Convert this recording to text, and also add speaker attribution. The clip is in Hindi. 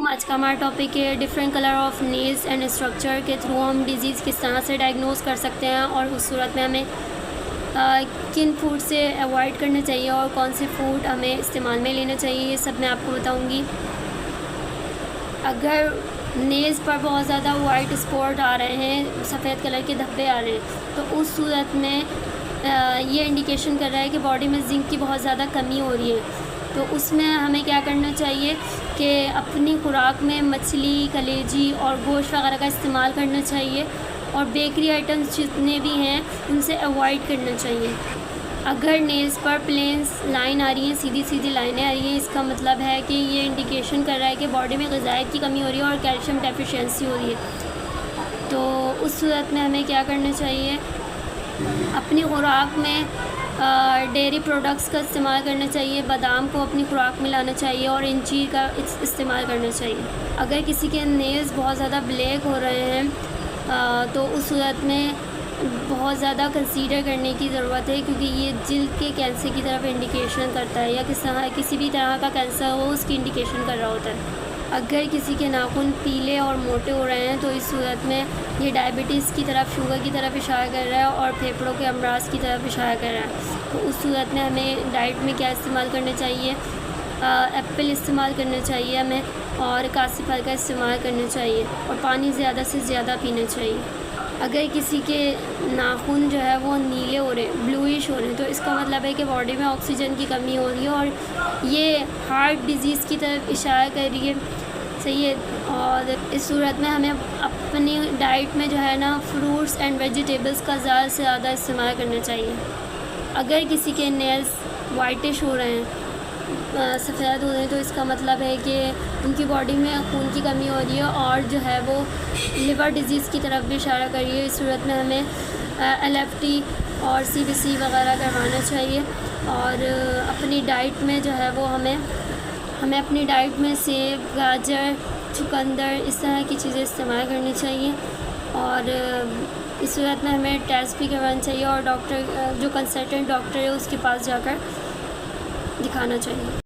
Speaker 1: आज का हमारा टॉपिक है different colour of nails and structure के थ्रू हम डिज़ीज़ किस तरह से डायग्नोज कर सकते हैं और उस सूरत में हमें किन फूड से अवॉइड करना चाहिए और कौन से फूड हमें इस्तेमाल में लेना चाहिए, ये सब मैं आपको बताऊंगी। अगर नेल्स पर बहुत ज़्यादा वाइट स्पॉट आ रहे हैं, सफ़ेद कलर के धब्बे आ रहे हैं, तो उस सूरत में ये इंडिकेशन कर रहा है कि बॉडी में जिंक की बहुत ज़्यादा कमी हो रही है। तो उसमें हमें क्या करना चाहिए कि अपनी खुराक में मछली, कलेजी और गोश्त वगैरह का इस्तेमाल करना चाहिए और बेकरी आइटम्स जितने भी हैं उनसे अवॉइड करना चाहिए। अगर नेल्स पर प्लेन्स लाइन आ रही हैं, सीधी सीधी लाइनें आ रही हैं, इसका मतलब है कि ये इंडिकेशन कर रहा है कि बॉडी में ग़िज़ाइयत की कमी हो रही है और कैल्शियम डेफिशिएंसी हो रही है। तो उस सूरत में हमें क्या करना चाहिए, अपनी खुराक में डेयरी प्रोडक्ट्स का इस्तेमाल करना चाहिए, बादाम को अपनी खुराक में लाना चाहिए और इंजीर का इस्तेमाल करना चाहिए। अगर किसी के नेल्स बहुत ज़्यादा ब्लैक हो रहे हैं तो उस सूरत में बहुत ज़्यादा कंसीडर करने की ज़रूरत है, क्योंकि ये जिल्द के कैंसर की तरफ इंडिकेशन करता है या किसी भी तरह का कैंसर हो उसकी इंडिकेशन कर रहा होता है। अगर किसी के नाखून पीले और मोटे हो रहे हैं तो इस सूरत में ये डायबिटीज़ की तरफ, शुगर की तरफ इशारा कर रहा है और फेफड़ों के अमराज की तरफ इशारा कर रहा है। तो उस सूरत में हमें डाइट में क्या इस्तेमाल करना चाहिए, एप्पल इस्तेमाल करना चाहिए हमें और कासी फल का इस्तेमाल करना चाहिए और पानी ज़्यादा से ज़्यादा पीना चाहिए। अगर किसी के नाखून जो है वो नीले हो रहे हैं, ब्लूइश हो रहे हैं, तो इसका मतलब है कि बॉडी में ऑक्सीजन की कमी हो रही है और ये हार्ट डिजीज़ की तरफ इशारा कर रही है, सही है। और इस सूरत में हमें अपनी डाइट में जो है ना फ्रूट्स एंड वेजिटेबल्स का ज़्यादा से ज़्यादा इस्तेमाल करना चाहिए। अगर किसी के नेल्स वाइटिश हो रहे हैं, सफ़ेद हो रहे हैं, तो इसका मतलब है कि उनकी बॉडी में खून की कमी हो रही है और जो है वो लिवर डिजीज़ की तरफ भी इशारा कर रही है। इस सूरत में हमें LFT और CBC वगैरह करवाना चाहिए और अपनी डाइट में जो है वो हमें अपनी डाइट में सेब, गाजर, चुकंदर, इस तरह की चीज़ें इस्तेमाल करनी चाहिए और इस सूरत में हमें टेस्ट भी करवाना चाहिए और डॉक्टर, जो कंसल्टेंट डॉक्टर है उसके पास जाकर दिखाना चाहिए।